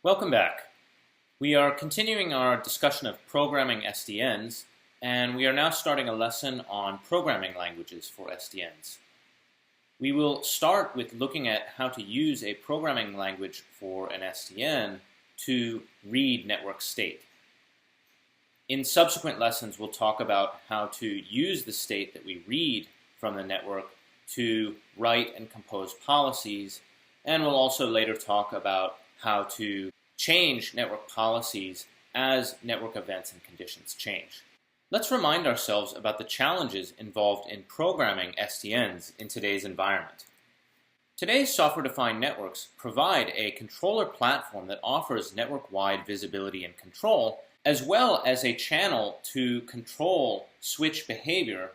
Welcome back. We are continuing our discussion of programming SDNs, and we are now starting a lesson on programming languages for SDNs. We will start with looking at how to use a programming language for an SDN to read network state. In subsequent lessons, we'll talk about how to use the state that we read from the network to write and compose policies, and we'll also later talk about how to change network policies as network events and conditions change. Let's remind ourselves about the challenges involved in programming SDNs in today's environment. Today's software-defined networks provide a controller platform that offers network-wide visibility and control, as well as a channel to control switch behavior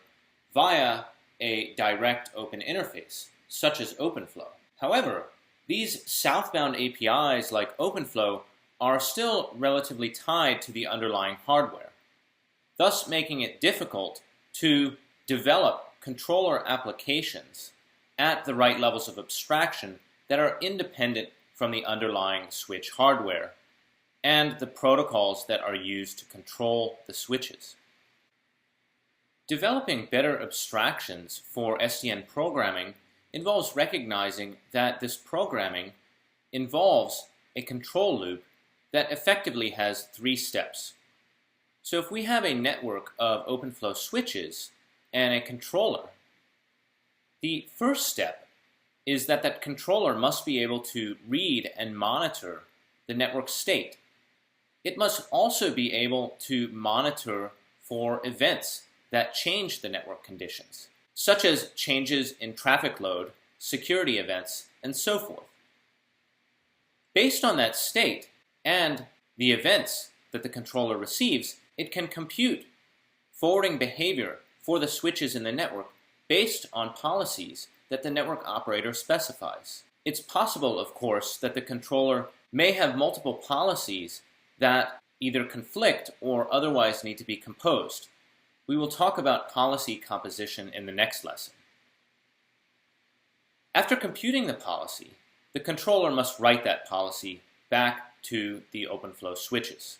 via a direct open interface, such as OpenFlow. However, these southbound APIs like OpenFlow are still relatively tied to the underlying hardware, thus making it difficult to develop controller applications at the right levels of abstraction that are independent from the underlying switch hardware and the protocols that are used to control the switches. Developing better abstractions for SDN programming involves recognizing that this programming involves a control loop that effectively has 3 steps. So if we have a network of OpenFlow switches and a controller, the first step is that that controller must be able to read and monitor the network state. It must also be able to monitor for events that change the network conditions, such as changes in traffic load, security events, and so forth. Based on that state and the events that the controller receives, it can compute forwarding behavior for the switches in the network based on policies that the network operator specifies. It's possible, of course, that the controller may have multiple policies that either conflict or otherwise need to be composed. We will talk about policy composition in the next lesson. After computing the policy, the controller must write that policy back to the OpenFlow switches.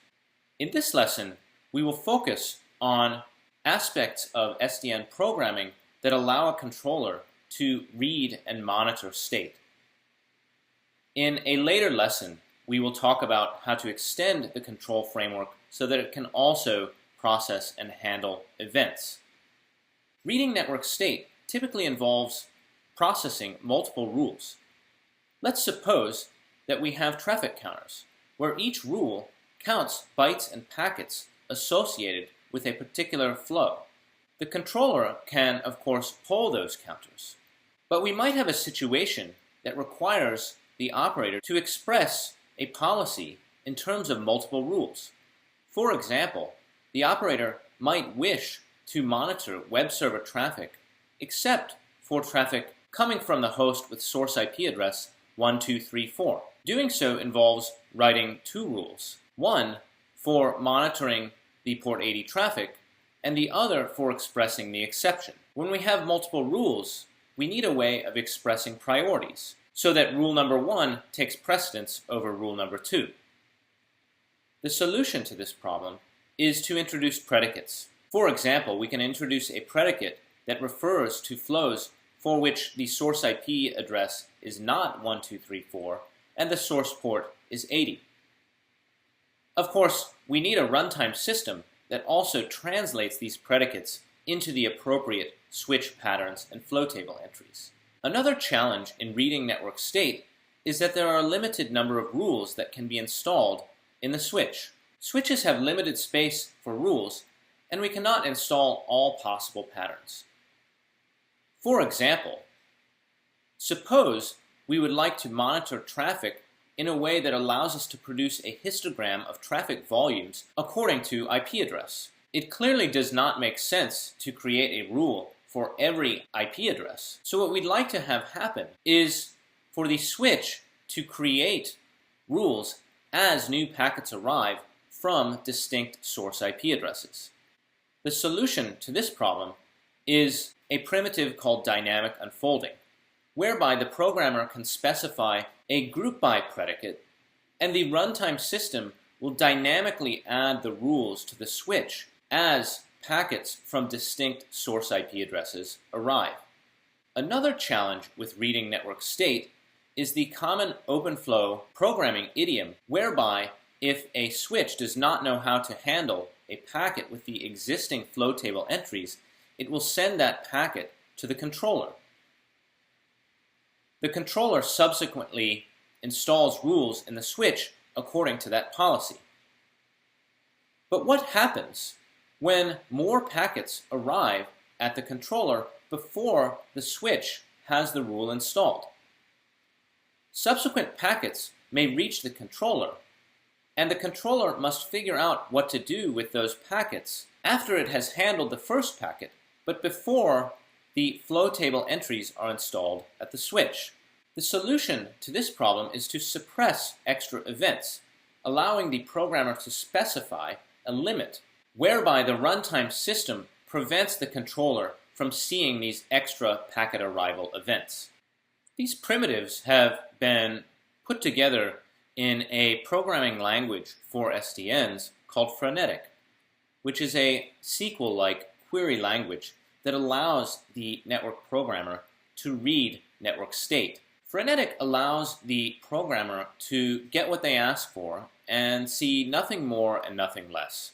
In this lesson, we will focus on aspects of SDN programming that allow a controller to read and monitor state. In a later lesson, we will talk about how to extend the control framework so that it can also process and handle events. Reading network state typically involves processing multiple rules. Let's suppose that we have traffic counters, where each rule counts bytes and packets associated with a particular flow. The controller can, of course, poll those counters, but we might have a situation that requires the operator to express a policy in terms of multiple rules. For example, the operator might wish to monitor web server traffic except for traffic coming from the host with source IP address 1234. Doing so involves writing 2 rules, one for monitoring the port 80 traffic and the other for expressing the exception. When we have multiple rules, we need a way of expressing priorities so that rule number 1 takes precedence over rule number 2. The solution to this problem is to introduce predicates. For example, we can introduce a predicate that refers to flows for which the source IP address is not 1234 and the source port is 80. Of course, we need a runtime system that also translates these predicates into the appropriate switch patterns and flow table entries. Another challenge in reading network state is that there are a limited number of rules that can be installed in the switch. Switches have limited space for rules, and we cannot install all possible patterns. For example, suppose we would like to monitor traffic in a way that allows us to produce a histogram of traffic volumes according to IP address. It clearly does not make sense to create a rule for every IP address. So what we'd like to have happen is for the switch to create rules as new packets arrive from distinct source IP addresses. The solution to this problem is a primitive called dynamic unfolding, whereby the programmer can specify a group by predicate And the runtime system will dynamically add the rules to the switch as packets from distinct source IP addresses arrive. Another challenge with reading network state is the common OpenFlow programming idiom, whereby if a switch does not know how to handle a packet with the existing flow table entries, it will send that packet to the controller. The controller subsequently installs rules in the switch according to that policy. But what happens when more packets arrive at the controller before the switch has the rule installed? Subsequent packets may reach the controller, and the controller must figure out what to do with those packets after it has handled the first packet, but before the flow table entries are installed at the switch. The solution to this problem is to suppress extra events, allowing the programmer to specify a limit whereby the runtime system prevents the controller from seeing these extra packet arrival events. These primitives have been put together in a programming language for SDNs called Frenetic, which is a SQL-like query language that allows the network programmer to read network state. Frenetic allows the programmer to get what they ask for and see nothing more and nothing less.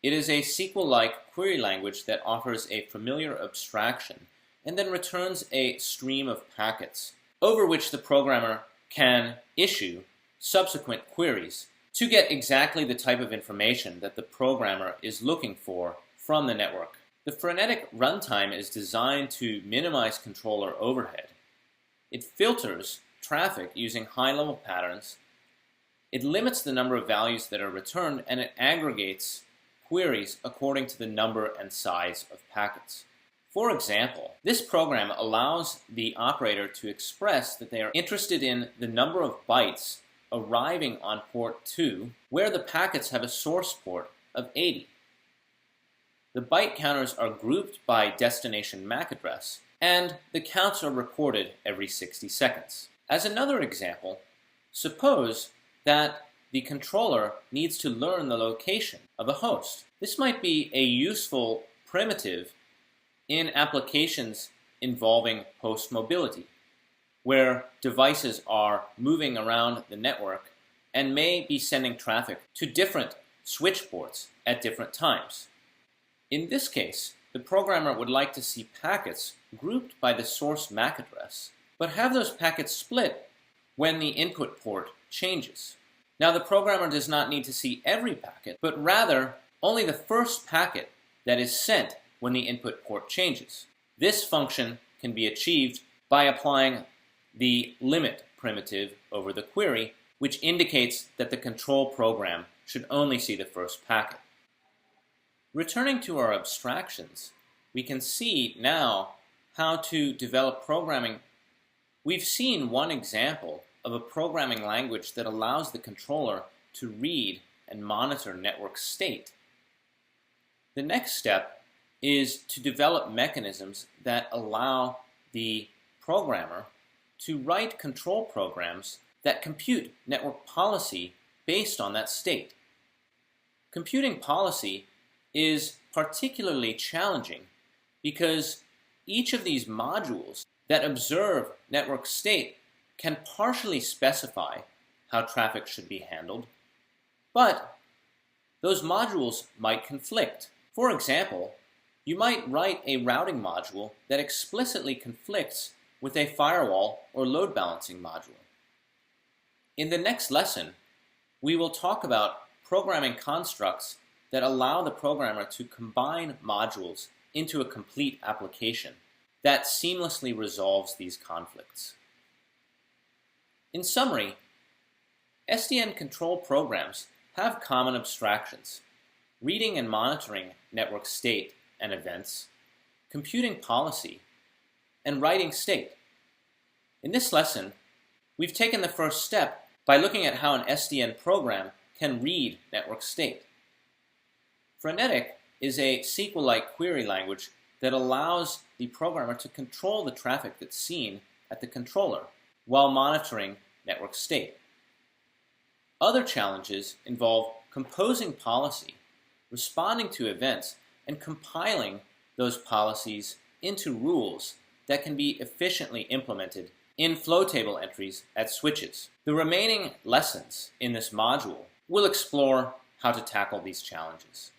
It is a SQL-like query language that offers a familiar abstraction and then returns a stream of packets over which the programmer can issue subsequent queries to get exactly the type of information that the programmer is looking for from the network. The Frenetic runtime is designed to minimize controller overhead. It filters traffic using high-level patterns, it limits the number of values that are returned, and it aggregates queries according to the number and size of packets. For example, this program allows the operator to express that they are interested in the number of bytes arriving on port 2 where the packets have a source port of 80. The byte counters are grouped by destination MAC address, and the counts are recorded every 60 seconds. As another example, suppose that the controller needs to learn the location of a host. This might be a useful primitive in applications involving host mobility, where devices are moving around the network and may be sending traffic to different switch ports at different times. In this case, the programmer would like to see packets grouped by the source MAC address, but have those packets split when the input port changes. Now, the programmer does not need to see every packet, but rather only the first packet that is sent when the input port changes. This function can be achieved by applying the limit primitive over the query, which indicates that the control program should only see the first packet. Returning to our abstractions, we can see now how to develop programming. We've seen one example of a programming language that allows the controller to read and monitor network state. The next step is to develop mechanisms that allow the programmer to write control programs that compute network policy based on that state. Computing policy is particularly challenging because each of these modules that observe network state can partially specify how traffic should be handled, but those modules might conflict. For example, you might write a routing module that explicitly conflicts with a firewall or load balancing module. In the next lesson, we will talk about programming constructs that allow the programmer to combine modules into a complete application that seamlessly resolves these conflicts. In summary, SDN control programs have common abstractions: reading and monitoring network state and events, computing policy, and writing state. In this lesson, we've taken the first step by looking at how an SDN program can read network state. Frenetic is a SQL-like query language that allows the programmer to control the traffic that's seen at the controller while monitoring network state. Other challenges involve composing policy, responding to events, and compiling those policies into rules that can be efficiently implemented in flow table entries at switches. The remaining lessons in this module will explore how to tackle these challenges.